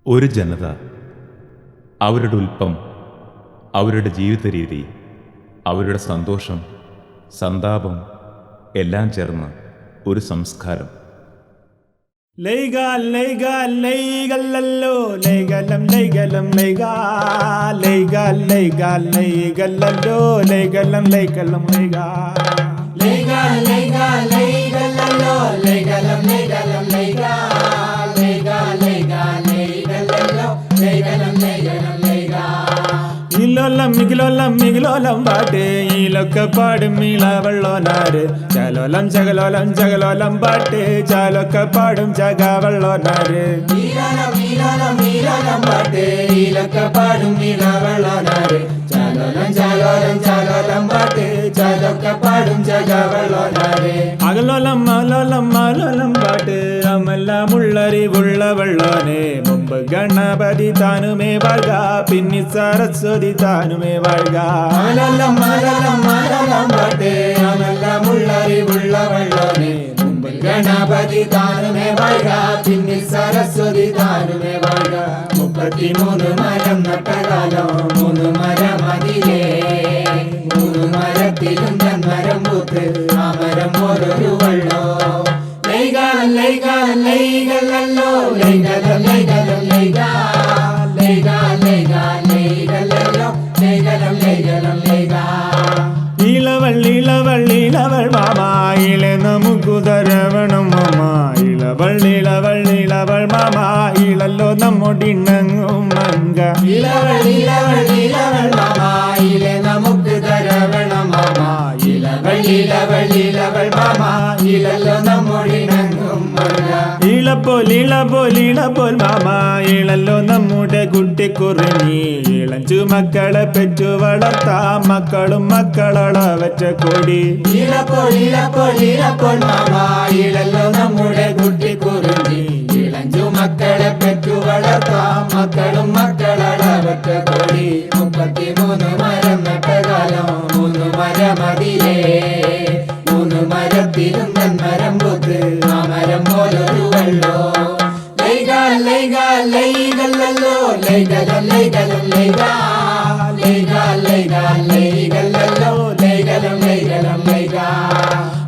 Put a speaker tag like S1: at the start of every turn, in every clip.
S1: ഒരു ജനത, അവരുടെ ഉൽപ്പം, അവരുടെ ജീവിത രീതി, അവരുടെ സന്തോഷം, സന്താപം എല്ലാം ചേർന്ന് ഒരു സംസ്കാരം.
S2: ലൈഗാൽ ലൈഗാൽ ലൈഗല്ലല്ലോ ലൈഗലം ലൈഗലം ലൈഗാ ലൈഗാൽ ലൈഗാൽ ലൈഗല്ലല്ലോ ലൈഗലം ലൈഗലം ലൈഗാ
S3: ലൈഗാൽ ലൈഗാൽ ലൈഗല്ലല്ലോ ലൈഗലം ലൈഗലം ലൈഗാ ലൈഗാൽ ലൈഗാൽ ലൈഗല്ലല്ലോ ലൈഗലം ലൈഗലം ലൈഗാ
S2: ഇലോലം മിഗിലോലം മിഗിലോലം പാട്ട് ഈലൊക്കെ പാടും ഇളവെള്ളോനാര് ചലോലം ചകലോലം ചകലോലം പാട്ട് ചാലൊക്കെ പാടും ചകവെള്ളോനാര്
S3: ഈലോലം ഈലോലം ഈലോലം പാട്ട് ഈലൊക്കെ പാടും ഇളവെള്ളോനാര് ചലോലം ചലോലം ചലോലം പാട്ട് ചാലൊക്കെ പാടും ചകവെള്ളോനാര്
S2: അകലോലം അലോലം അലോലം പാട്ട് അമെല്ലാം ഉള്ളറിവുള്ള വെള്ളോനെ മുമ്പ് ഗണപതി താനുമേ വാഴ്ക പിന്നി സരസ്വതി താനുമേ വാഴ്ക
S3: മലലം മലലം മലലം പാട്ട് അമെല്ലാം ഉള്ളറിവുള്ള വെള്ളോനെ മുമ്പിൽ ഗണപതി താനുമേ വാഴ്ക പിന്നിൽ സരസ്വതി താനുമേ വാഴ്ക 33 മരം നട്ടകാലം 3 മരം അതിലേ 3 മരത്തിലും തന്മരം പൂത്ത് ആ മരം ഓരോരു വെള്ളോ ലൈഗാൽ ലൈഗാൽ ലൈഗല്ലല്ലോ ലൈഗലം ലൈഗലം ലൈഗാ ലൈഗാൽ ലൈഗാൽ ലൈഗല്ലല്ലോ ലൈഗലം ലൈഗലം ലൈഗാ
S2: ഇളവൾ ഇളവൾ ഇളവൾ മാമാ ഇളെ നമുക്കു തരവണം മാമാ ഇളവൾ ഇളവൾ ഇളവൾ മാമാ ഇളല്ലോ നമ്മോടിണങ്ങും മങ്ക
S3: ഇളവൾ ഇളവൾ ഇളവൾ മാമാ ഇളെ നമുക്ക് തരവണം മാമാ ഇളവൾ ഇളവൾ ഇളവൾ മാമാ ഇളല്ലോ നമ്മോടിണങ്ങും മങ്ക
S2: ഇളപ്പോൾ ഇളപ്പോൾ ഇളപ്പോൾ മാമാ ഇളല്ലോ നമ്മുടെ കുട്ടിക്കുറിഞ്ഞി ഇളഞ്ചു മക്കളെ പെറ്റു വളർത്താം മക്കളും മക്കളളവറ്റ കൊടി
S3: ഇളപ്പോൾ ഇളപ്പോൾ ഇളപ്പോൾ മാമാ ഇളല്ലോ നമ്മുടെ കുട്ടിക്കുറിഞ്ഞി ഇളഞ്ചു മക്കളെ പെറ്റു വളർത്താം മക്കളും മക്കളളവറ്റ കൊടി 33 മരം നട്ടകാലം 3 മരം അതിലേ 3 മരത്തിലും തന്മരം പൂത്ത് ആ മരം പോലൊരു വെള്ളോ ലൈഗാൽ ലൈഗാൽ ലൈഗല്ലല്ലോ ലൈഗലം ലൈഗലം ലൈഗാ ലൈഗാൽ ലൈഗാൽ ലൈഗല്ലല്ലോ ലൈഗലം ലൈഗലം ലൈഗാ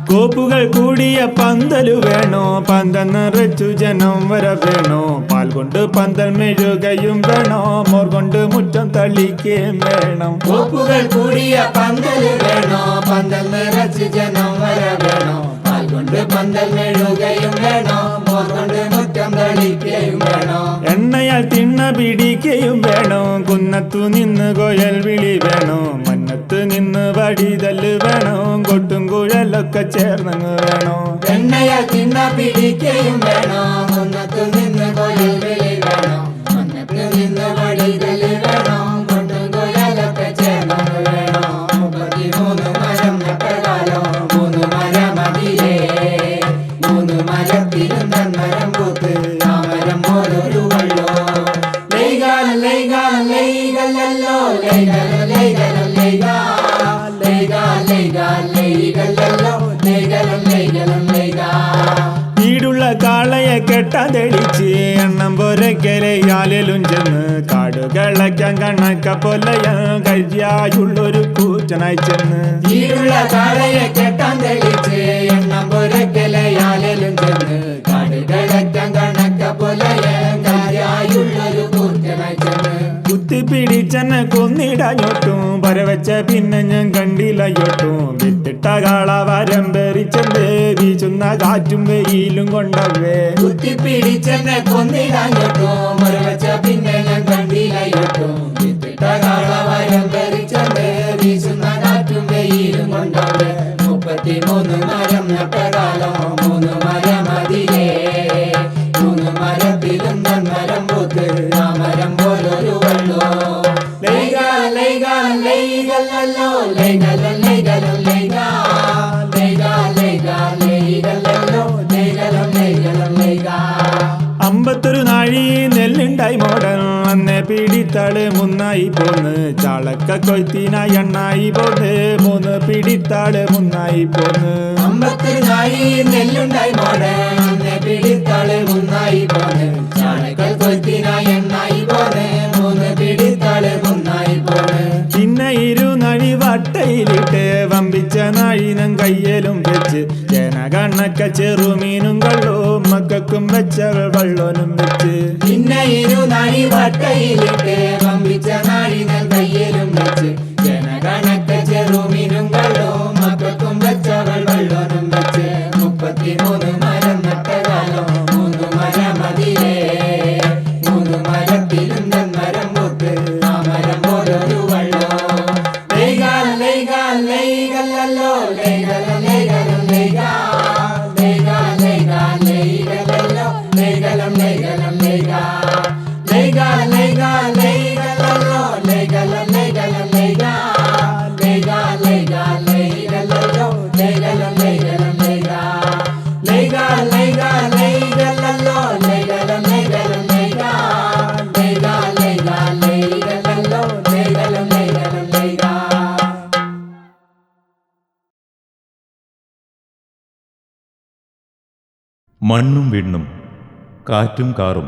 S2: കോപ്പുകൾ കൂടിയ പന്തലു വേണോ പന്തൽ നിറച്ചു ജനം വര വേണോ പാൽ കൊണ്ട് പന്തൽ മെഴുകയും വേണോ മോർ കൊണ്ട് മുറ്റം തളിക്കുകയും വേണം
S3: കോപ്പുകൾ കൂടിയ പന്തല് വേണോ പന്തൽ നിറച്ച് ജനം വര വേണോ പാൽ കൊണ്ട് പന്തൽ മെഴുകയും വേണോ മോർ കൊണ്ട് മുറ്റം തളിക്കുകയും വേണോ
S2: എണ്ണയാൽ തിണ്ണ പിടിക്കുകയും വേണോ കുന്നത്തു നിന്ന് കോയൽ വിളി വേണോ മന്നത്ത് നിന്ന് വടിതല് വേണോ കൊട്ടും കുഴലൊക്കെ ചേർന്നങ്ങ് വേണോ
S3: എണ്ണയാൽ തിണ്ണ പിടിക്കുകയും വേണോ കുന്നത്തു നിന്ന് കോയൽ വിളി വേണോ മന്നത്ത് നിന്ന് വടിതല് വേണോ കൊട്ടും കുഴലൊക്കെ ചേർന്നു വേണോ 33 മരം നട്ടകാലം 3 മരം അതിലേ 3 മരത്തിലും തന്മരം പൂത്ത് ആ മരം ഓരോരു വെള്ളോ ലൈഗാൽ ലൈഗാൽ ലൈഗല്ലല്ലോ ലൈഗലം ലൈഗലം ലൈഗാ ലൈഗാൽ ലൈഗാൽ ലൈഗല്ലല്ലോ ലൈഗലം ലൈഗലം ലൈഗാ
S2: വീടുള്ള കാളയെ കെട്ടാൻ തെളിച്ച് എണ്ണം പോരക്കരയാലും ചെന്ന് കാടുകളയ്ക്കാൻ കണക്ക പൊലയ കഴിയായുള്ളൊരു കൂറ്റനായി ചെന്ന്
S3: ഈടുള്ള കാളയെ കെട്ടാൻ തെളിച്ച് എണ്ണം പൊരക്കലയാലും ചെന്ന് കാടുകളയ്ക്കാൻ കണക്ക പൊലയുള്ളൊരു കൂറ്റനായി ചെന്ന്
S2: കുത്തിപ്പിടിച്ചെന്നെ കൊന്നിടാഞ്ഞോട്ടും പരവച്ച പിന്നെ ഞാൻ കണ്ടില്ലയോട്ടും വിത്തിട്ട കാള വരം പെറിച്ചെന്തേ വീശുന്ന കാറ്റും വെയിലും കൊണ്ടവേ
S3: കുത്തിപ്പിടിച്ചെന്നെ കൊന്നിടാഞ്ഞോട്ടോ മറവച്ച പിന്നെ ഞാൻ കണ്ടില്ലയോട്ടോ വിത്തിട്ട കാളവരം ധരിച്ചെന്തേ വീശുന്ന കാറ്റും വെയിലും കൊണ്ടവേ 33 മരം നട്ടകാലം 3 മരം അതിലേ 3 മരത്തിലും തന്മരം പൂത്ത് ആ മരം പോലൊരു വെള്ളോ ലൈഗാൽ ലൈഗാൽ ലൈഗല്ലല്ലോ ലൈഗലം ലൈഗലം ലൈഗാ ലൈഗാൽ ലൈഗാൽ ലൈഗല്ലല്ലോ ലൈഗലം ലൈഗലം ലൈഗാ
S2: 51 നാഴി നെല്ലുണ്ടായി മോടൻ അന്നെ പിടിത്താള് മുന്നായി പോന്ന് ചാളക്ക കൊയ്ത്തിനായി എണ്ണായി പോന്ന് 3 പിടിത്താള് മുന്നായി പോന്ന്
S3: 51 നാഴി നെല്ലുണ്ടായി മോടെ അന്നെ പിടിത്താള് മുന്നായി പോന്ന് ചാണകൽ കൊയ്ത്തിനായി എണ്ണ
S2: കണക്ക ചെറുമീനും കള്ളവും മക്കൾക്കും വെച്ചവൾ വള്ളോനും വെച്ച്
S3: പിന്നെ ഇരുനാഴി വട്ടയിലിട്ട് വമ്പിച്ച നാഴികൾ കയ്യിലും വെച്ച് ജനകണക്ക ചെറുമീനും കള്ളവും മക്കൾക്കും വെച്ചവൾ വള്ളോനും വെച്ച് 33 മരം നട്ട കാലം 3 മരമതിലേ 3 മരത്തിലും മരം പൂത്ത് ആ മരം പോലൊരു വള്ളോ ലൈകാൽ ലൈകാൽ ലൈകല്ലോ ലൈകലം ലൈകലം ലൈകാൽ ലൈകാൽ ലൈകാൽ ലൈകലല്ലോ ലൈകലം ലൈകലം ലൈകാൽ ലൈകാൽ ലൈകാൽ ലൈകലല്ലോ ലൈകലം ലൈകലം ലൈകാൽ ലൈകാൽ ലൈകാൽ ലൈകലല്ലോ ലൈകലം ലൈകലം ലൈകാൽ ലൈകാൽ ലൈകാൽ ലൈകലല്ലോ ലൈകലം ലൈകലം ലൈകാൽ ലൈകാൽ ലൈകാൽ ലൈകലല്ലോ ലൈകലം ലൈകലം ലൈകാൽ.
S1: മണ്ണും വിണ്ണും കാറ്റും കാറും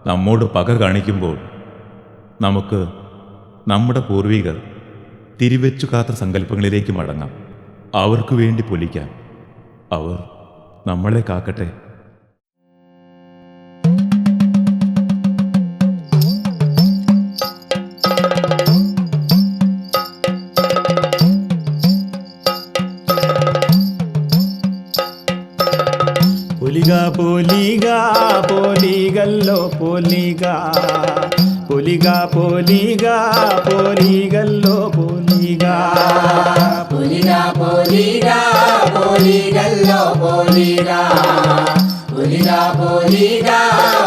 S1: നമ്മോട് പക കാണിക്കുമ്പോൾ നമുക്ക് നമ്മുടെ പൂർവികർ തിരിവെച്ചു കാത്ത സങ്കല്പങ്ങളിലേക്ക് മടങ്ങാം. അവർക്ക് വേണ്ടി പൊലിക്കാം. അവർ നമ്മളെ കാക്കട്ടെ.
S2: പൊലിക പൊലിക പൊലികല്ലോ പൊലിക പൊലിക പൊലിക പൊലികല്ലോ പൊലിക
S3: പൊലിക പൊലിക പൊലികല്ലോ പൊലിക പൊലിക പൊലിക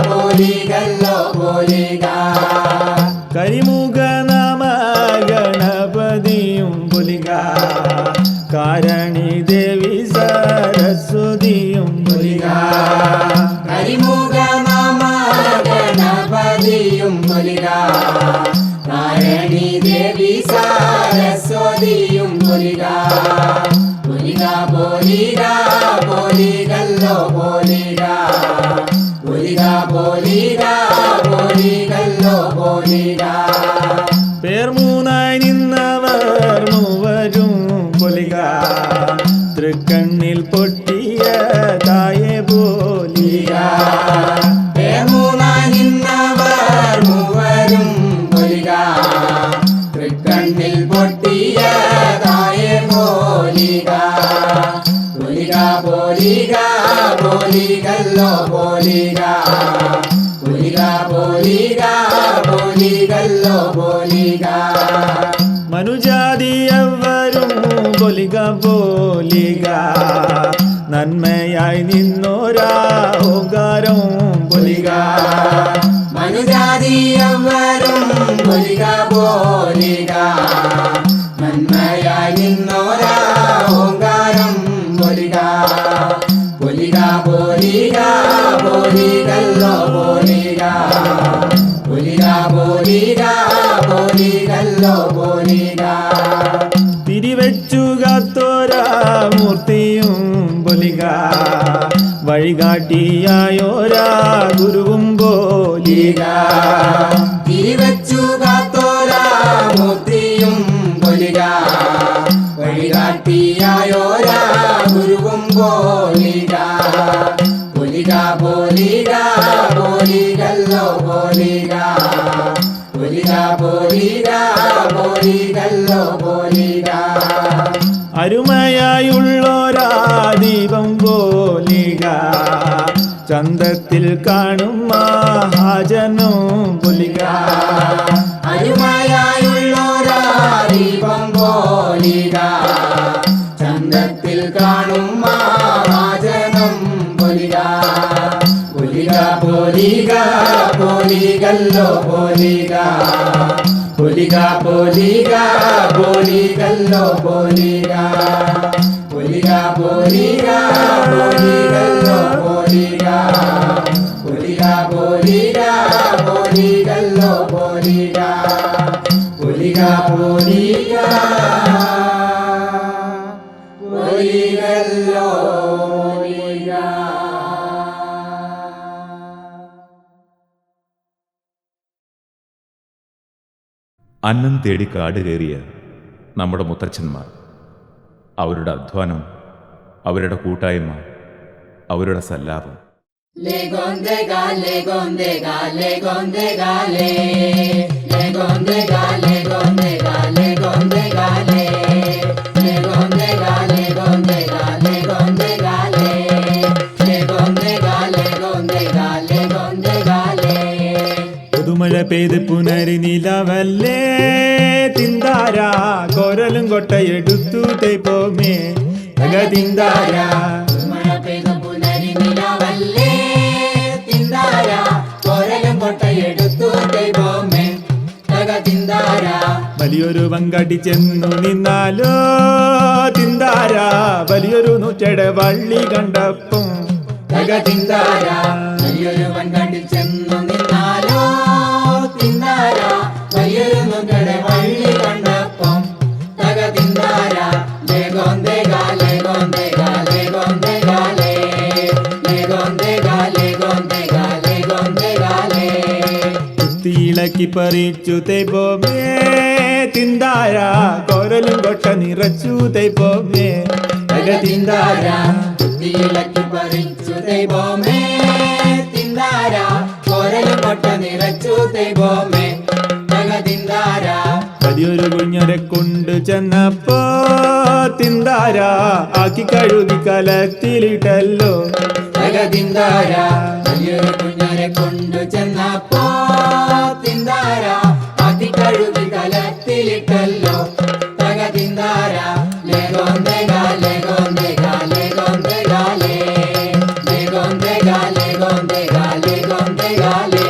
S3: പൊലികല്ലോ പൊലിക
S2: കരിമുഖ നമ ഗണപതിയും പൊലിക കാരണി ദേവി സരസ്വതിയും പൊലിക
S3: കരിമുഖ നമ ഗണപതിയും പൊലിക കാരണി ദേവി സരസ്വതിയും പൊലിക പൊലിക പൊലിക പൊലികല്ലോ പൊലിക പൊലിക പൊലിക പൊലികല്ലോ പൊലിക
S2: പേർ മൂന്നായി നിന്നവർ മൂവരും പൊലിക തൃക്കണ്ണിൽ പൊട്ടിയ തായെ പോലിക
S3: നിന്നവർ മൂവരും പൊലിക തൃക്കണ്ണിൽ പൊട്ടിയ തായെ പോലിക പൊലിക പൊലിക പൊലികല്ലോ പൊലിക പൊലിക പൊലിക പൊലികല്ലോ പൊലിക
S2: മനുജാതിയവരും പൊലിക പോലിക നന്മയായി നിന്നോരാ ഓങ്കാരം പൊലിക
S3: മനുജാതിയവരും പൊലിക പോലിക നന്മയായി നിന്നോരാ ഓങ്കാരം പൊലിക പൊലിക പൊലിക പൊലികല്ലോ പൊലിക പൊലിക പൊലിക പൊലികല്ലോ പൊലിക
S2: തിരിവെച്ചു കാത്തോരാ മൂർത്തിയും പൊലിക വഴികാട്ടിയായോരാ ഗുരുവും പോലിക
S3: തിരിവെച്ചു കാത്തോരാ മൂർത്തിയും പൊലിക വഴികാട്ടിയായോരാ ഗുരുവും പോലിക പൊലിക പൊലിക പൊലികല്ലോ പൊലിക പൊലിക പൊലിക പൊലികല്ലോ പൊലിക
S2: അരുമയായുള്ളോരാ ദീപം പോലിക ചന്തത്തിൽ കാണും മഹാജനും പൊലിക
S3: അരുമയായുള്ളോരാ ദീപം പോലിക ചന്തത്തിൽ കാണും മഹാജനം പൊലിക പൊലിക പൊലിക പൊലികല്ലോ പൊലിക പൊലിക പൊലിക പൊലികല്ലോ പൊലിക പൊലിക പൊലിക പൊലികല്ലോ പൊലിക പൊലിക പൊലിക പൊലികല്ലോ പൊലിക പൊലിക പൊലിക പൊലികല്ലോ പൊലിക.
S1: അന്നം തേടി കാട് കയറിയ നമ്മുടെ മുത്തച്ഛന്മാർ, അവരുടെ അധ്വാനം, അവരുടെ കൂട്ടായ്മ, അവരുടെ Sallapam.
S3: Legondega, legondega, legondega, le. Legondega, legondega, legondega, le. Legondega, legondega, legondega, le. Legondega, legondega, legondega, le.
S2: പുതുമഴ പെയ്ത് പുനരി നിലവല്ലേ തിന്താര കോരലും കൊട്ടയെടുത്തു തേപ്പോമേ തിന്താര.
S3: മഴ പെയ്തു പുനരി നിലവല്ലേ തിന്താര കോരലും കൊട്ടയെടുത്തു ദൈവമേ തക തിന്താര.
S2: വലിയൊരു വങ്കടി ചെന്നു നിന്നാലോ തിന്താര വലിയൊരു നൂറ്റട വള്ളി കണ്ടപ്പം
S3: തക തിന്താര. വലിയൊരു വൻകണ്ടി ചെന്നു നിന്നാലോ തിന്താര വലിയൊരു നൂറ്റട വള്ളി കണ്ടപ്പം തക തിന്താര. ലേഗോന്തേഗാ ലേഗോന്തേഗാ ലേഗോന്തേഗാ ലേ. ലേഗോന്തേഗാ ലേഗോന്തേഗാ ലേഗോന്തേഗാ ലേ.
S2: കുത്തിയിളക്കി പറിച്ചു തേപ്പോമേ തിന്താര കോരലും കൊട്ട നിറച്ചു തേപ്പോമേ
S3: തിന്താര. കുത്തിയിളക്കി പറിച്ചു ദൈവമേ തിന്താര കോരലും കൊട്ട നിറച്ചു ദൈവമേ തക തിന്താര.
S2: വലിയൊരു കുഞ്ഞരെ കൊണ്ട് ചെന്നപ്പോ തിന്താര ആക്കി കഴുകി കലത്തിലിട്ടല്ലോ
S3: തക തിന്താര. വലിയൊരു കുഞ്ഞരെ കൊണ്ടു ചെന്നപ്പോ തിന്താര അതി കഴുകി കലത്തിലിട്ടല്ലോ തക തിന്താര. ലേഗോന്തേഗാ ലേഗോന്തേഗാ ലേഗോന്തേഗാ ലേ. ലേഗോന്തേഗാ ലേഗോന്തേഗാ ലേഗോന്തേഗാ ലേ.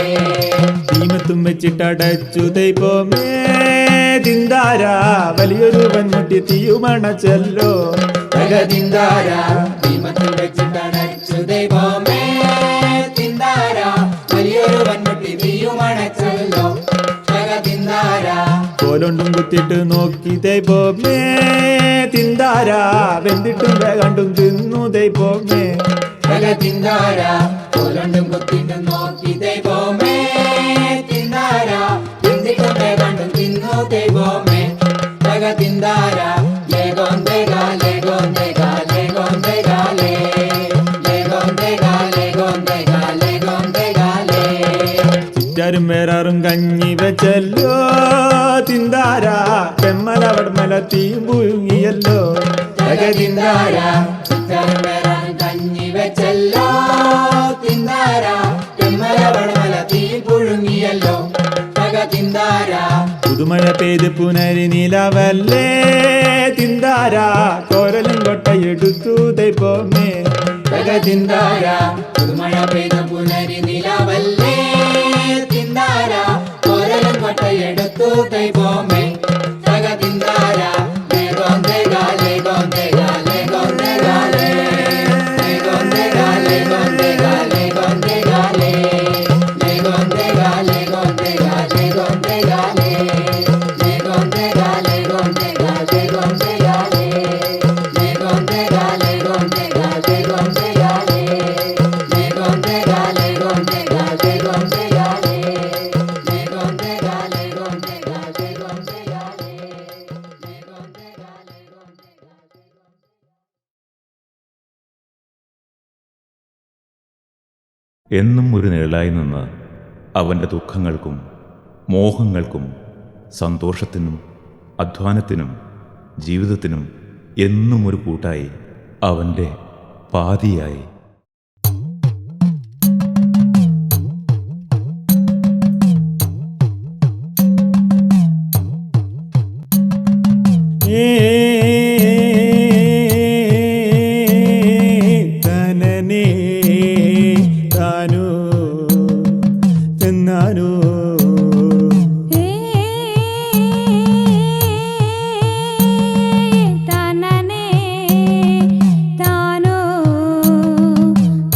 S2: തീമത്തും വെച്ചിട്ടടച്ചു തേപ്പോമേ തിന്താര വലിയൊരു വൻമുട്ടി തീയുമണച്ചല്ലോ
S3: തക തിന്താര. ദീപത്തിൽ വെച്ചിട്ടടച്ചു ദൈവമേ തിന്താര വലിയൊരു വൻമുട്ടി തീയുമണച്ചല്ലോ തക തിന്താര.
S2: കോലുണ്ടും കുത്തിട്ട് നോക്കി തേപ്പോമേ തിന്താര വെന്തിട്ടും വേഗണ്ടും തിന്നു തേപ്പോമേ
S3: തക തിന്താര. കോലുണ്ടും കുത്തിട്ടും നോക്കി ദൈവമേ തിന്താര തിന്നിട്ടും വേഗണ്ടും തിന്നു ദൈവമേ തക തിന്താര. ലേഗോന്തേഗാ ലേഗോന്തേഗാ ലേഗോന്തേഗാ ലേ. ലേഗോന്തേഗാ ലേഗോന്തേഗാ ലേഗോന്തേഗാ ലേ.
S2: ചുറ്റാരും വേറാറും കഞ്ഞി വെച്ചല്ലോ തിന്താര പെമ്മല വടമല തീയും പുഴുങ്ങിയല്ലോ
S3: തക തിന്താര. ചുറ്റാനും വേറാൻ കഞ്ഞി വെച്ചല്ലോ തിന്താര തെമ്മല വടമല തീ പുഴുങ്ങിയല്ലോ തക തിന്താര.
S2: പുതുമഴ പെയ്ത് പുനരി നിലവല്ലേ തിന്താര കോരലും കൊട്ടയെടുത്തു തേപ്പോമേ
S3: തക തിന്താര. പുതുമഴ പെയ്ത പുനരി നിലവല്ലേ തിന്താര കോരലും കൊട്ടയെടുത്തു ദൈവമേ തക തിന്താര. ലേഗോന്തേഗാ ലേഗോന്തേഗാ ലേഗോന്തേഗാ ലേ. ലേഗോന്തേഗാ ലേഗോന്തേഗാ ലേഗോന്തേഗാ ലേ. ലേഗോന്തേഗാ ലേഗോന്തേഗാ ലേഗോന്തേഗാ ലേ. ലേഗോന്തേഗാ ലേഗോന്തേഗാ ലേഗോന്തേഗാ ലേ. ലേഗോന്തേഗാ ലേഗോന്തേഗാ ലേഗോന്തേഗാ ലേ. ലേഗോന്തേഗാ ലേഗോന്തേഗാ ലേഗോന്തേഗാ ലേ. ലേഗോന്തേഗാ ലേഗോന്തേഗാ ലേഗോന്തേഗാ ലേ. ലേഗോന്തേഗാ ലേഗോന്തേഗാ.
S1: എന്നും ഒരു നിഴലായി നിന്ന് അവൻ്റെ ദുഃഖങ്ങൾക്കും മോഹങ്ങൾക്കും സന്തോഷത്തിനും അധ്വാനത്തിനും ജീവിതത്തിനും എന്നും ഒരു കൂട്ടായി അവൻ്റെ പാതിയായി.
S2: തനനേ താനോ ചെന്നാനോ
S4: തനനേ താനോ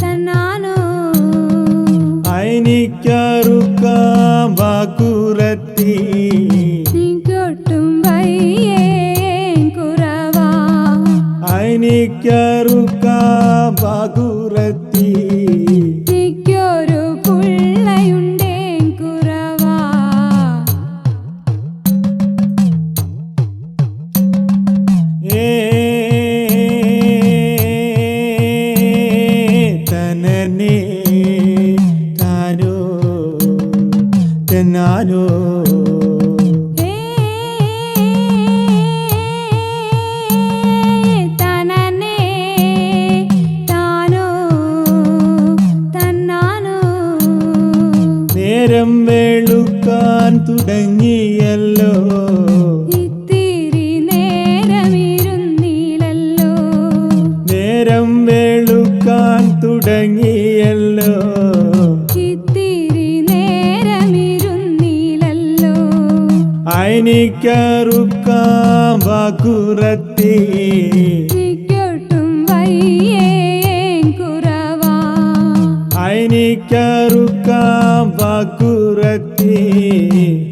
S4: തന്നാനോ
S2: അയനിക്കറുക്കാം വാക്കുറത്തി
S4: നിക്കൊട്ടും വയ്യേ കുറവാ
S2: അയനിക്കറുക്കാം വാക്കുറത്തി
S4: നിക്കൊരു പുള്ളയുണ്ടേ കുറവാ
S2: തെന്നാനോ
S4: തനനേ താനോ തന്നാനോ
S2: നേരം വെളുക്കാൻ തുടങ്ങിയല്ലോ
S4: ഇത്തിരി നേരമിരുന്നില്ലല്ലോ
S2: നേരം വെളുക്കാൻ തുടങ്ങിയല്ലോ
S4: ഇത്തിരി നേരമിരുന്നില്ലല്ലോ
S2: അയനിക്കറുക്കാം വാക്കുറത്തി
S4: എനിക്കൊട്ടും വയ്യേ കുറവാ
S2: അയനിക്കറുക്കാം വാക്കുറത്തി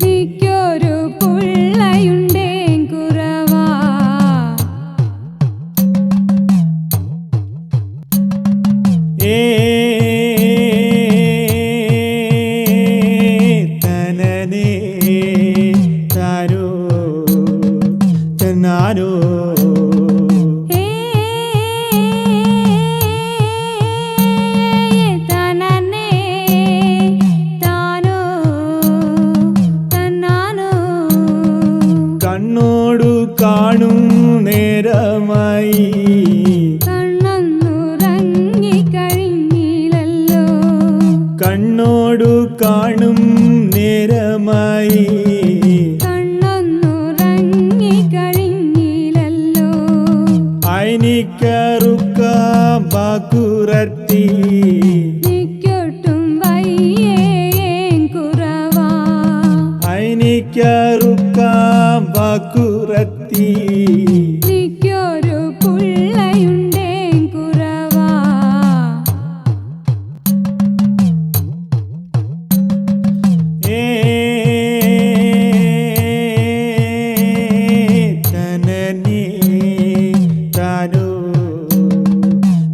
S4: എനിക്കൊരു പുള്ളയുണ്ടേ കുറവാ
S2: തനനേ താനോ തന്നാനോ
S4: തനനേ താനോ തന്നാനോ
S2: കണ്ണോടു കാണും നേരമായി
S4: കണ്ണൊന്നുറങ്ങിക്കഴിഞ്ഞില്ലല്ലോ
S2: കണ്ണോടു കാണും നേരമായി
S4: കണ്ണൊന്നുറങ്ങിക്കഴിഞ്ഞില്ലല്ലോ
S2: അയനിക്കറുക്കാം വാക്കുറത്തി
S4: എനിക്കൊട്ടും വയ്യേ കുറവാ
S2: അയനിക്കറുക്കാം വാക്കുറത്തി
S4: എനിക്കൊരു പുള്ളയുണ്ടേ കുറവാ
S2: തനനേ താനോ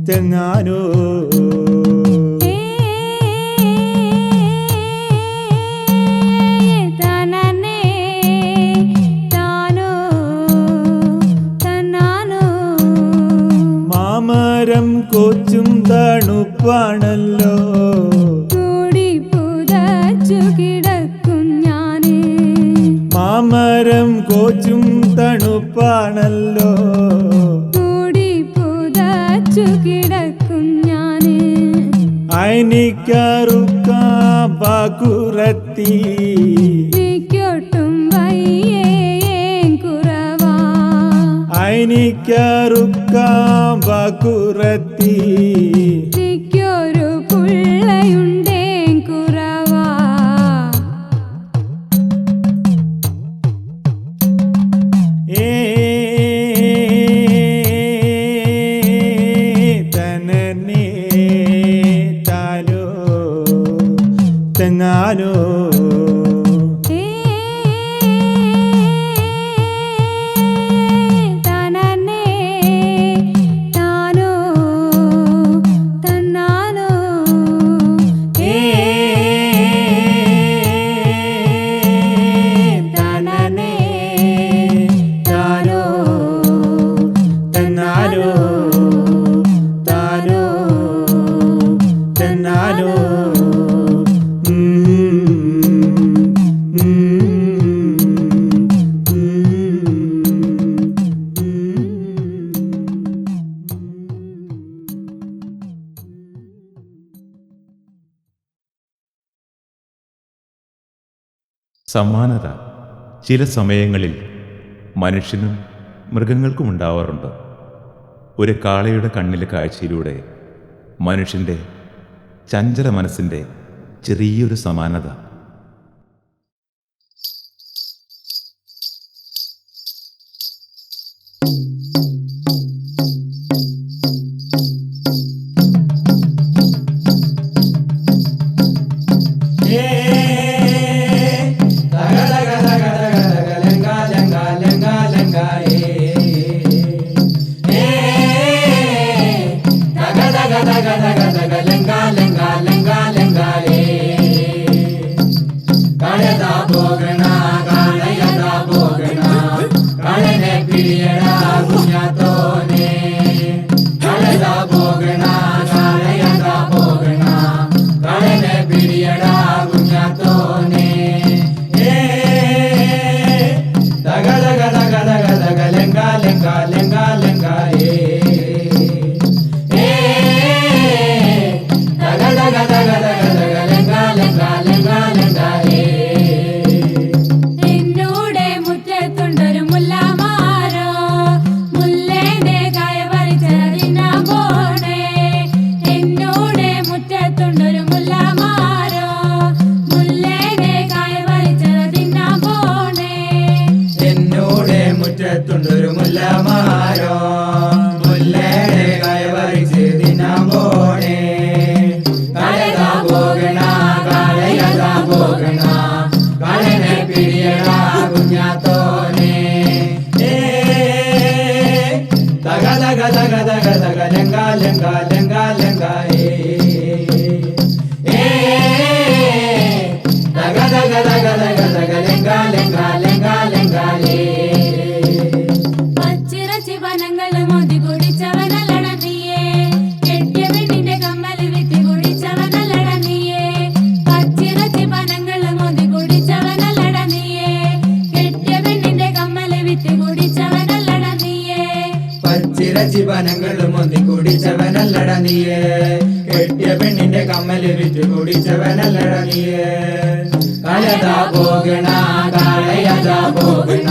S2: തെന്നാനോ
S4: തനനേ താനോ തന്നാനോ
S2: മാമരം കൊച്ചും തണുപ്പാണല്ലോ
S4: കൂടി പുതച്ചു കിടക്കും ഞാന്
S2: മാമരം കൊച്ചും തണുപ്പാണല്ലോ
S4: കൂടി പുതച്ചു കിടക്കും ഞാന്
S2: അയനിക്കറുക്കാം വാക്കുറത്തി
S4: എനിക്കൊട്ടും വയ്യേ കുറവാ
S2: അയനിക്കറുക്കാം വാക്കുറത്തി
S4: എനിക്കൊരു പുള്ളയുണ്ടേ കുറവാ
S2: തനനേ താനോ തെന്നാനോ
S4: തനനേ താനോ തന്നാനോ
S2: തനനേ താനോ തെന്നാനോ താനോ തെന്നാനോ
S1: സമാനത ചില സമയങ്ങളിൽ മനുഷ്യനും മൃഗങ്ങൾക്കും ഉണ്ടാവാറുണ്ട്. ഒരു കാളയുടെ കണ്ണിലെ കാഴ്ചയിലൂടെ മനുഷ്യൻ്റെ ചഞ്ചല മനസ്സിൻ്റെ ചെറിയൊരു സമാനത.
S3: Pidiera guñatone ലെങ്ക ലെങ്ക ലെങ്ക ദഗ ദഗ ദഗ ദഗ ദഗ ലെങ്ക ലെങ്ക ലെങ്ക ലെങ്ക
S4: പച്ചിറച്ചി വനങ്ങള് മോതി കുടിച്ചവനല്ലട നീയേ കെട്ടിയ പെണ്ണിന്റെ കമ്മല് വിറ്റ് കുടിച്ചവനല്ലട നീയേ പച്ചിറച്ചി വനങ്ങള് മോതി കുടിച്ചവനല്ലട നീയേ കെട്ടിയ പെണ്ണിന്റെ കമ്മല് വിറ്റ് കുടിച്ചവനല്ലട നീയേ
S3: പച്ചിറച്ചി വനങ്ങളും ഒന്നി കുടിച്ചവനല്ലട നീയേ കെട്ടിയ പെണ്ണിന്റെ കമ്മല് വിറ്റ് കുടിച്ചവനല്ലട നീയേ കളയതാ പോകണ കളയതാ പോകണ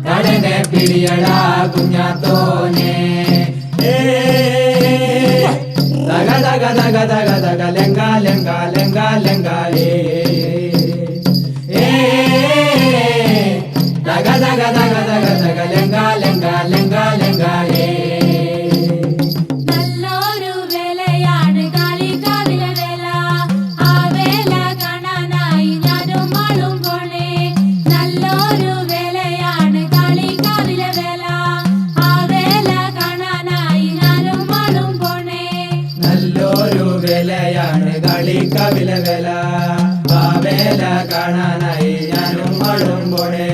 S3: കടനെ പിടിയടാ കുഞ്ഞാത്തോനെ ദഗ ദഗ ദഗ ദഗ ദഗ ലെങ്ക ലെങ്ക ലെങ്ക ലെങ്ക ദഗ ദഗ ദഗ ദഗ ദഗ ലെങ്ക ലെങ്ക ലെങ്ക ലെങ്ക
S4: നല്ലൊരു വേലയാണ് കാളികാവിലെ വേല ആ വേല കാണാനായി ഞാനും മോളും പോണേ നല്ലൊരു വേലയാണ് കാളികാവിലെ വേല ആ വേല കാണാനായി ഞാനും മോളും പോണേ
S3: നല്ലൊരു വേലയാണ് കളിക്കവില വേല ആ വേല കാണാനായി ഞാനും മടും പോണേ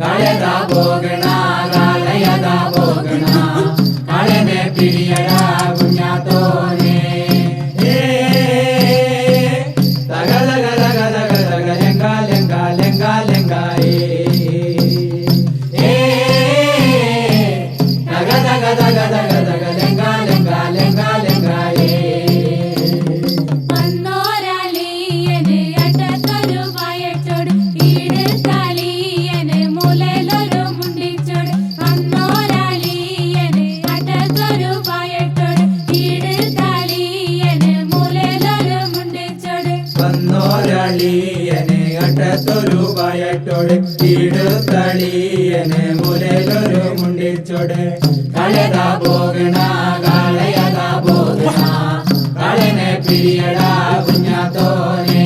S3: കളയതാ പോകണ കളയതാ പോകണ കളനെ പിടിയടാ കുഞ്ഞാത്തോനെ ദഗ ദഗ ദഗ ദഗ ദഗ ലെങ്ക ലെങ്ക ലെങ്ക ലെങ്ക ദഗ ദഗ ദഗ ദഗ ദഗ ലെങ്ക ലെങ്ക ലെങ്ക ലെങ്ക
S4: അന്നോരാളിയന് അട്ടത്തൊരു വയറ്റോട് ഈട് കളിയന് മുലയിലൊരു മുണ്ടിച്ചോട് അന്നോരാളിയന് അട്ടത്തൊരു വയറ്റോട് ഈട് കളിയന് മുലയിലൊരു മുണ്ടിച്ചോട്
S3: വന്നോരളിയനെ അട്ടത്തൊരു വയറ്റോട് ഈടുത്തളിയനെ മുലയിലൊരു മുണ്ടിച്ചോട് കളയതാ പോകണ കളയതാ പോകണ കളനെ പിടിയടാ കുഞ്ഞാത്തോനെ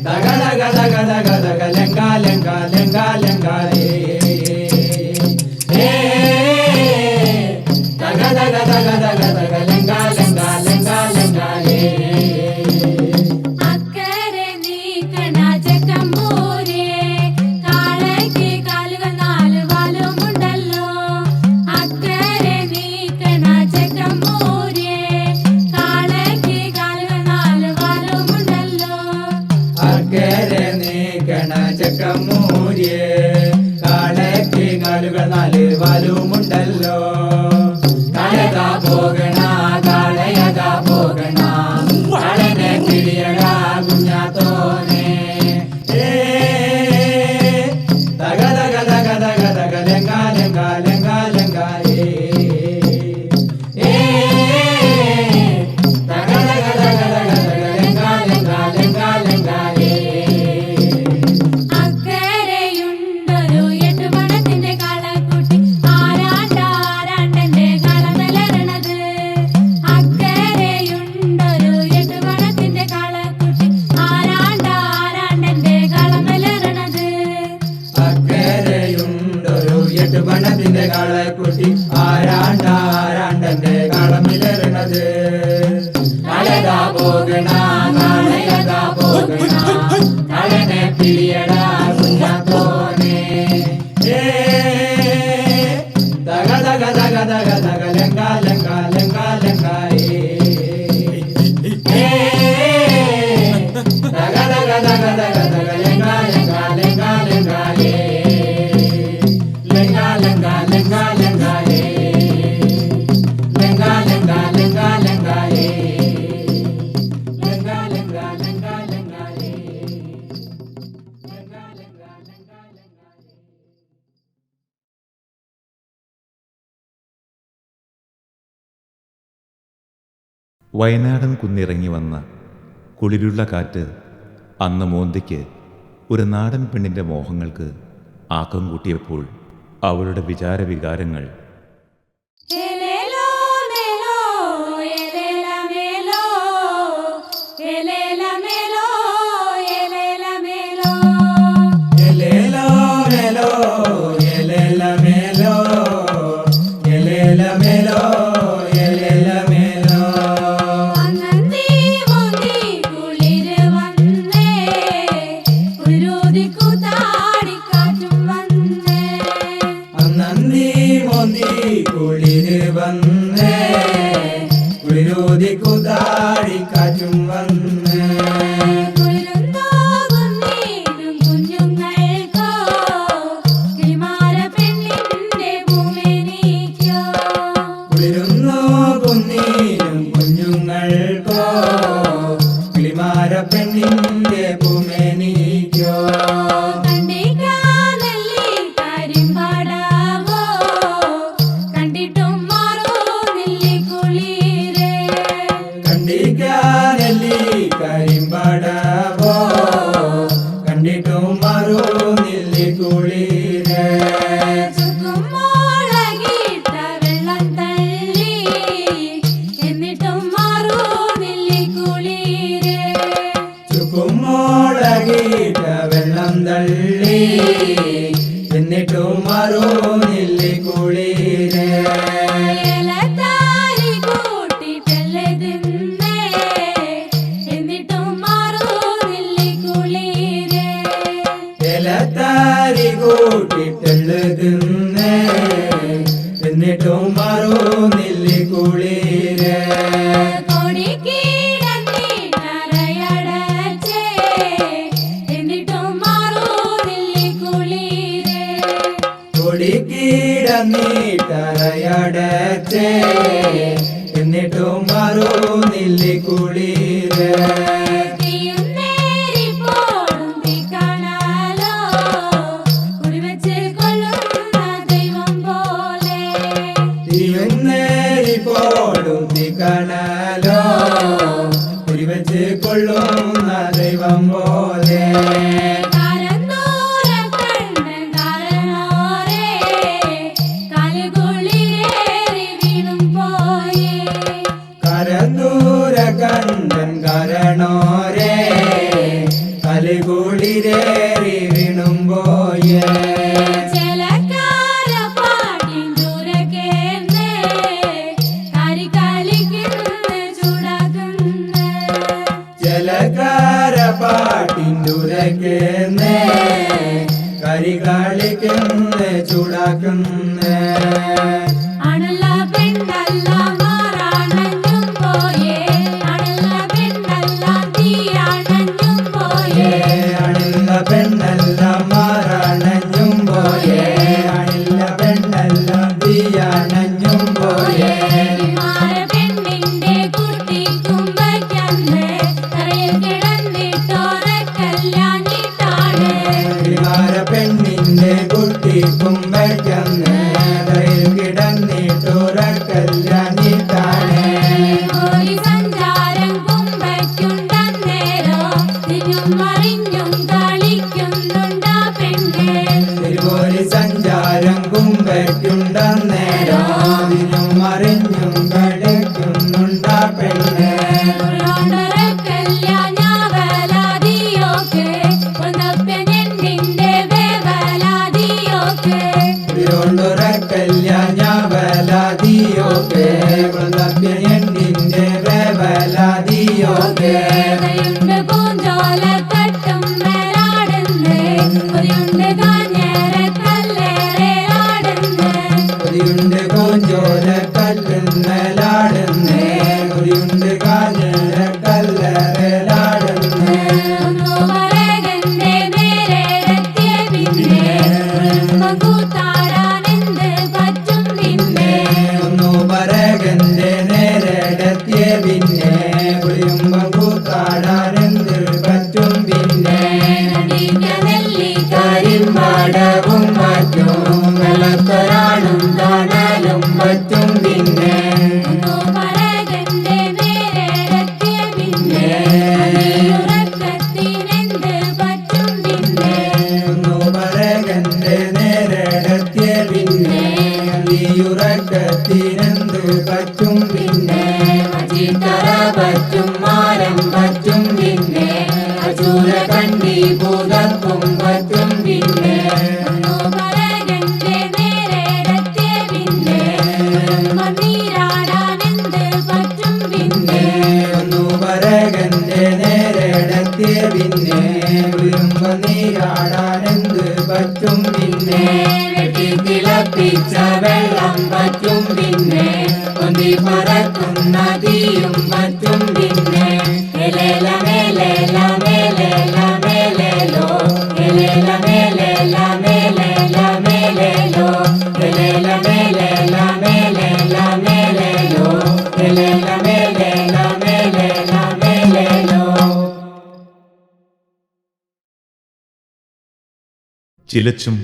S3: ദഗ ദഗ ദഗ ദഗ ദഗ ലെങ്ക ലെങ്ക ലെങ്ക ലെങ്ക ദഗ ദഗ ദഗ ദഗ ദഗ ലെങ്ക ലെങ്ക ലെങ്ക ലെങ്ക
S4: അക്കരെ നീക്കണ ചെക്കമ്പൂരേ കാളയ്ക്ക് കാലുകൾ നാല് വാലുമുണ്ടല്ലോ അക്കരെ നീക്കണ ചെക്കമ്പൂരേ കാളയ്ക്ക് കാലുകൾ നാല് വാലുമുണ്ടല്ലോ
S3: അക്കരെ നീക്കണ ചക്കമൂരിയെ കാളയ്ക്ക് കാലുകൾ നാല് വാലുമുണ്ടല്ലോ കളയതാ പോകണ കളയതാ പോകണ കളനെ പിടിയടാ കുഞ്ഞാത്തോനെ ദഗ ദഗ ദഗ ദഗ ദഗ ലെങ്ക ലെങ്ക ലെങ്ക ലെങ്ക ദഗ ദഗ ദഗ ദഗ ദഗ ലെങ്ക ലെങ്ക ലെങ്ക ലെങ്ക
S4: അക്കരെയുണ്ടൊരു എട്ടുപണത്തിന്റെ കളക്കുട്ടി ആരാണ്ടന്റെ കളമലരണത് അക്കരെയുണ്ടൊരു എട്ടുപണത്തിന്റെ കളക്കുട്ടി ആരാണ്ടന്റെ കളമലരണത്
S3: അക്കരയുണ്ടൊരു എട്ട് പണത്തിന്റെ കാളക്കുട്ടി ആരാണ്ടന്റെ കളമിലെറിണത് കളയതാ പോകണ കളയതാ പോകണ കളനെ പിടിയടാ കുഞ്ഞാത്തോനെ ദഗ ദഗ ദഗ ദഗ ദഗ ലെങ്ക ലെങ്ക ലെങ്ക ലെങ്ക ദഗ ദഗ ദഗ ദഗ ദഗ ലെങ്ക ലെങ്ക ലെങ്ക ലെങ്ക ലെങ്ക ലെങ്ക ലെങ്ക ലെങ്ക ലെങ്ക ലെങ്ക ലെങ്ക ലെങ്ക
S1: വയനാടൻ കുന്നിറങ്ങി വന്ന കുളിരുള്ള കാറ്റ് അന്ന് മോന്തിക്ക് ഒരു നാടൻ പെണ്ണിൻ്റെ മോഹങ്ങൾക്ക് ആക്കം കൂട്ടിയപ്പോൾ അവളുടെ വിചാരവികാരങ്ങൾ
S4: എലേലോ മേലോ എലേല മേലോ എലേല മേലോ എലേല മേലോ
S3: എലേലോ മേലോ എലേല മേലോ കിളിമാരപ്പെണ്ണിന്റെ പൂമേനിക്കോ
S4: കണ്ടിക്കാനല്ലി കരിമ്പാടാവോ കണ്ടിട്ടും മാറുന്നില്ലി കുളിരേ
S3: കണ്ടിക്കാനല്ലി കരിമ്പാടാവോ കണ്ടിട്ടും മാറുന്നില്ലി കുളിരേ
S4: ചുക്കുമോളകിട്ട വെള്ളം തള്ളി എന്നിട്ടും മാറുന്നില്ലി കുളിരേ
S3: ചുക്കുമോളകിട്ട വെള്ളം തള്ളി എന്നിട്ടും മാറുന്നില്ലി കുളിരേ
S4: ഇലത്താരി കൂട്ടിട്ടല്ലേ തിന്നേ എന്നിട്ടും മാറുന്നില്ലി കുളിരേ
S3: ഇലത്താരി കൂട്ടിട്ടുള്ളതിന്നേ എന്നിട്ടും മാറുന്നില്ലി കുളിരേ
S4: കൊടിക്കീടന്നിട്ടറയടച്ചേ എന്നിട്ടും മാറുന്നില്ലി കുളിരേ
S3: കൊടിക്കീടന്നിട്ടറയടച്ചേ എന്നിട്ടും മാറുന്നില്ലി കുളിരേ
S4: തീയുന്നേരി പോടും തീക്കണലോ കുടിവെച്ച് കൊള്ളുന്ന ദൈവം പോലെ
S3: തിരുന്നേരി പോടും തികണലോ കുരിവെച്ച് കൊള്ളുന്ന ദൈവം പോലെ
S4: കാരന്തൂര കണ്ണൻ കാരണോരേ കാലുകുളിരേറി വീണും പോയേ
S3: കരന്തൂര കണ്ടൻ കരണോരേ കലികുളിരേറി വീണുമ്പോയേ
S4: ചെലക്കാര പാട്ടിൻ ദൂരക്കേന്ന് കരികളിക്കുന്ന ചൂടാകുന്ന
S3: ജലകാര പാട്ടിൻ്റുരക്കേന്നേ കരികളിക്കുന്ന ചൂടാക്കുന്നേ
S4: അണല്ല പെണ്ണല്ല മാറാണഞ്ഞും പോയേ അണല്ല പെണ്ണല്ല തീയാണഞ്ഞും പോയേ
S3: അണില്ല പെണ്ണെല്ലാം മാറാണഞ്ഞും പോയേ അണില്ല പെണ്ണെല്ലാം തീയാണഞ്ഞും പോയേ
S4: മാര പെണ്ണിന്റെ കുട്ടിക്കും വയ്ക്കന്ന് തറയിൽ കിടന്നിട്ടോറക്കല്ലാഞ്ഞിട്ടാണ്
S3: കിളിമാര പെണ്ണിന്റെ കുട്ടിക്കും വയ്ക്കന്ന് കിടന്നിട്ടുറക്കല്ലാഞ്ഞിട്ടാണ്
S4: ഒരു സഞ്ചാരം കുമ്പയ്ക്കുണ്ടന്നേരോ തിരിഞ്ഞും മറിഞ്ഞും കളിക്കുന്നുണ്ടാ പെണ്ണ്
S3: തിരുവോലി സഞ്ചാരം കുമ്പയ്ക്കുണ്ടെന്നേരോ ഇതിനും മറിഞ്ഞും കളിക്കുന്നുണ്ടാ പെണ്ണ്
S4: ഉള്ളോണ്ടൊരക്കല്ലാഞ്ഞാവലാദിയോക്ക് ഒന്നപ്പനെന്നിന്റെ വേവലാദിയോക്ക്
S3: തിരുവോണ്ടുറക്കല്ലാഞ്ഞാവലാദിയോക്കെ വൃന്ദപ്യനിന്റെ വേവലാദിയോക്കെ
S4: കൈയുണ്ട് പൂഞ്ചോല തട്ടും മേലാടുന്ന് ഒരുണ്ട് കാഞ്ഞേര കല്ലേറേലാടുന്ന്
S3: കുരിയുണ്ട് കോഞ്ചോല കല്ലുന്നലാടുന്നേ കുരിയുണ്ട് കാഞ്ഞര കല്ലറലാടുന്നേ
S4: ഒന്നു പറകന്റെ നേരെടത്തിയ പിന്നെ കുടുംബം കൂത്താടാനെന്ത് പറ്റും പിന്നെ
S3: ഒന്നു പറകന്റെ നേരെടത്തിയ പിന്നെ കുളിയുമ്പം കൂത്താടാനെന്ത് പറ്റും പിന്നെ കരിമ്പാടവും മറ്റും വെള്ളത്തൊരാളും കാണലും പറ്റും പിന്നെ
S4: ഒന്നു പറകന്റെ നേരെടത്തിയ പിന്നെ ഉറക്കത്തിനെന്ത് പറ്റും പിന്നെ
S3: ഒന്നു പറകന്റെ നേരെടത്തിയ പിന്നെ ഉറക്കത്തിനെന്ത് പറ്റും പിന്നെ അജിത്തറ പറ്റും മാരം പറ്റും പിന്നെ അചൂര കണ്ടി ഭൂതപ്പും പറ്റും പിന്നെ
S4: ഒന്നു പറകന്റെ നേരെടത്തിയ പിന്നെ നീരാടാനെന്ത് പറ്റും പിന്നെ
S3: ഒന്നു പറകന്റെ നേരെടത്തിയ പിന്നെ ഉയരുമ്പോ നീരാടാനെന്ത് പറ്റും പിന്നെ വെട്ടിത്തിളപ്പിച്ച വെള്ളം പറ്റും പിന്നെ ഒന്നി പറക്കുന്ന തീയും പറ്റും പിന്നെ എലേല മേലേല മേലേല മേലേലോ എലേല മേലേല മേലേല മേലേലോ എലേല മേലേല മേലേല മേലേലോ എലേല മേലേല മേലേല മേലേലോ
S1: ചിലച്ചും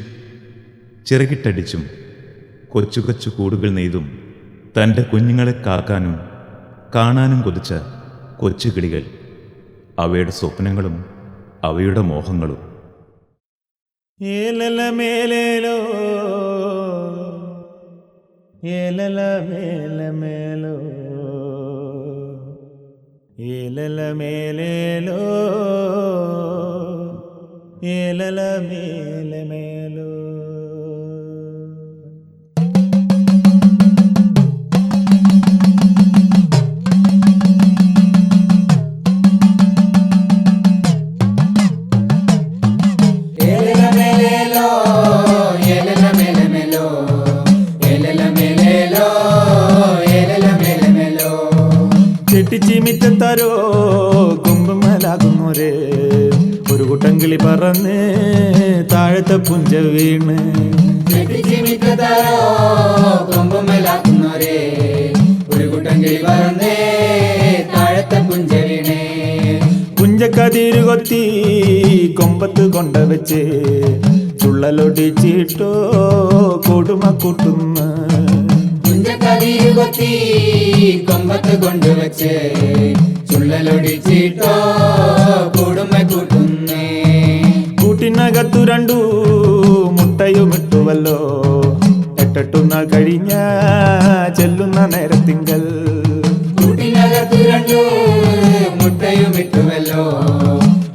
S1: ചിറകിട്ടടിച്ചും കൊച്ചു കൊച്ചു കൂടുകൾ നെയ്തും തൻ്റെ കുഞ്ഞുങ്ങളെ കാക്കാനും കാണാനും കൊതിച്ച കൊച്ചു കിളികൾ, അവയുടെ സ്വപ്നങ്ങളും അവയുടെ മോഹങ്ങളും.
S2: ഏലല മേലേലോ ഏലല മേല മേലോ ഏലല മേലേലോ ഏലല മേല മേലോ. ചെട്ടിച്ചിമിറ്റത്താരോ കൊമ്പുമലാകുന്നോരെ ഒരു കൂട്ടം കിളി പറന്ന് താഴത്തെ പുഞ്ച വീണ്.
S3: ചെട്ടിച്ചിമിറ്റത്താരോ കൊമ്പുമലാകുന്നോരെ ഒരു കൂട്ടം കിളി പറന്ന് താഴത്തെ പുഞ്ച വീണ്.
S2: പുഞ്ചക്കതിരു കൊത്തി കൊമ്പത്ത് കൊണ്ടുവച്ച് ചുള്ളലൊടിച്ചിട്ടോ കൊടുമ കൂട്ടുന്ന.
S3: പുഞ്ചക്കതിരു കൊത്തി കൊമ്പത്ത് കൊണ്ടുവച്ച് ചുള്ളലൊടിച്ചിട്ടോ കൂടുമ കൂട്ടുന്നേ.
S2: കൂട്ടിനകത്തു രണ്ടു മുട്ടയുമിട്ടുവല്ലോ, എട്ടെട്ടുന്ന കഴിഞ്ഞ ചെല്ലുന്ന നേരത്തിങ്കൽ.
S3: കൂട്ടിനകത്തു രണ്ടു മുട്ടയുമിട്ടുവല്ലോ,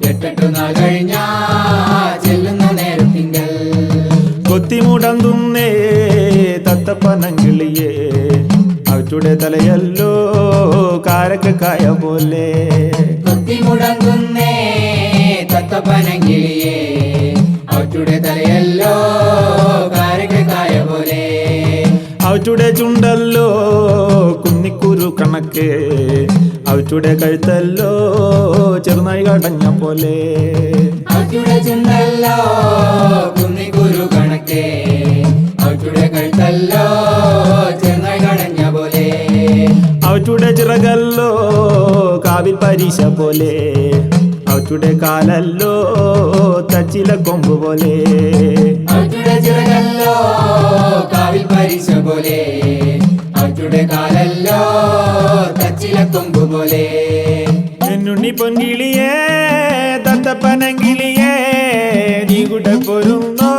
S3: എട്ടെട്ടുന്ന കഴിഞ്ഞ ചെല്ലുന്ന നേരത്തിങ്കൽ.
S2: കൊത്തിമുടന്തുന്നേ തത്തപ്പനങ്കിളിയെ, അവറ്റുടെ തലയല്ലോ കാരക്കായ പോലെ.
S3: കൊത്തിമുടങ്ങുന്നേ തത്തപ്പനങ്കിളിയെ, അവറ്റുടെ തലയല്ലോ കാരക്കായ പോലെ.
S2: അവറ്റുടെ ചുണ്ടല്ലോ കുന്നിക്കുരു കണക്ക്, അവറ്റുടെ കഴുത്തല്ലോ ചെറുനായി കടഞ്ഞ പോലെ.
S3: അവറ്റുടെ ചുണ്ടല്ലോ കുന്നിക്കുരു കണക്ക്, അവറ്റുടെ കഴുത്തല്ലോ ചെറുനായി കടഞ്ഞ പോലെ.
S2: അവറ്റുടെ ചിറകല്ലോ കാവിൽ പരീശ പോലെ, അവറ്റുടെ കാലല്ലോ തച്ചില കൊമ്പ് പോലെ.
S3: അവറ്റുടെ ചിറകല്ലോ കാവിൽ പരീശ പോലെ, അവറ്റുടെ കാലല്ലോ തച്ചില കൊമ്പ് പോലെ.
S2: എന്നുണ്ണി പൊൻകിളിയേ തത്തപ്പനങ്കിളിയേ, നീ കൂടെ പോരുന്നോ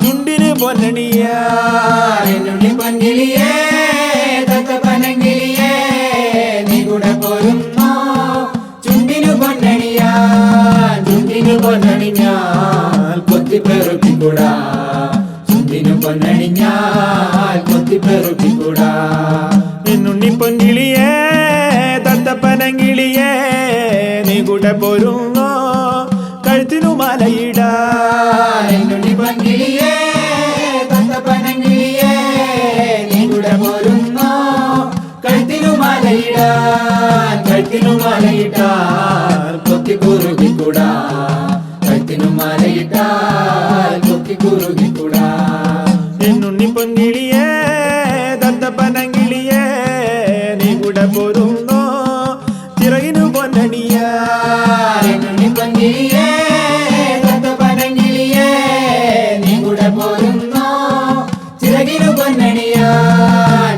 S2: ചുണ്ടിന് പൊന്നണിയാ.
S3: എന്നുണ്ണി പൊൻകിളിയേ തത്തപ്പനങ്കിളിയേ, നീ കൂടെ പോരുന്നോ ചുണ്ടിനു പൊന്നണിയാ. ചുണ്ടിനു പൊന്നണിഞ്ഞാൽ കൊത്തിപ്പെറുപ്പിക്കൂടാ, ചുണ്ടിനു പൊന്നണിഞ്ഞാൽ കൊത്തിപ്പെറുപ്പിക്കൂടാ.
S2: എന്നുണ്ണി പൊൻകിളിയേ തത്തപ്പനങ്കിളിയേ, നീ കൂടെ പോരുന്നോ കഴുത്തിനു മലയിടാ.
S3: എന്നുണ്ണി പൊൻകിളിയേ തത്തപ്പനങ്കിളിയേ, നീ കൂടെ പോരുന്നോ കഴുത്തിനു മലയിടാൻ. കഴുത്തിനു മലയിട്ടാൽ കൊത്തിക്കുറുകിക്കൂടാ, കഴുത്തിനു മലയിട്ടാൽ കൊത്തിക്കുറുകിക്കൂടാ.
S2: എന്നുണ്ണി പൊൻകിളിയേ തത്തപ്പനങ്കിളിയേ, നീ കൂടെ പോരുന്നോ ചിറകിനു പൊന്നണിയാ.
S3: എന്നുണ്ണി പൊൻകിളിയേ തത്തപ്പനങ്കിളിയേ, നീ കൂടെ പോരുന്നോ ചിറകിനു പൊന്നണിയാ.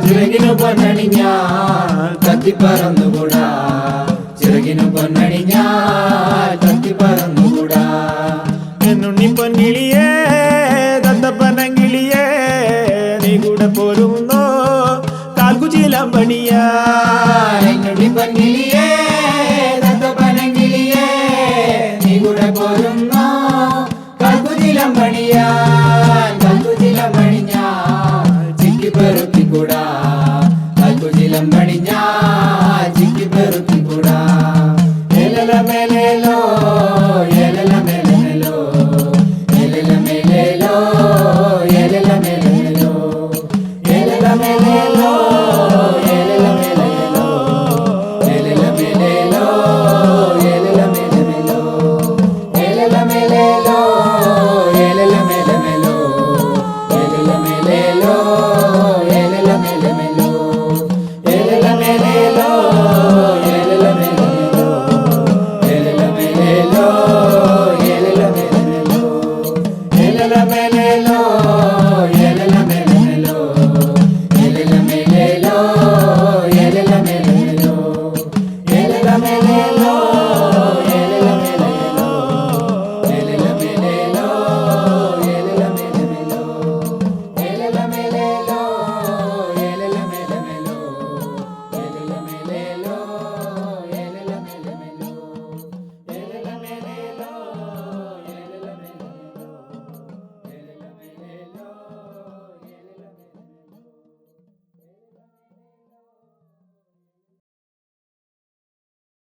S3: ചിറകിനു പൊന്നണിഞ്ഞാൽ കത്തിപ്പറന്നുകൂടാ, ചിറകിനു പൊന്നണിഞ്ഞാൽ കത്തിപ്പറന്നുകൂടാ.
S2: എന്നുണ്ണി പൊൻകിളിയേ തത്തപ്പനങ്കിളിയേ, നീ കൂടെ പോരുന്നോ കാൽക്കുചീലം പണിയാ.
S3: എന്നുണ്ണി പൊൻകിളിയേ തത്തപ്പനങ്കിളിയേ, നീ കൂടെ പോരുന്നോ കാൽക്കുചിലം പണിയാൻ. കാൽക്കുചിലം പണിഞ്ഞാൽ ചിക്കിപ്പെറുക്കിക്കൂടാ, കാൽക്കുചിലം പണിഞ്ഞാൽ ചിക്കിപ്പെറുക്കിക്കൂടാ. ഏലല മേലേല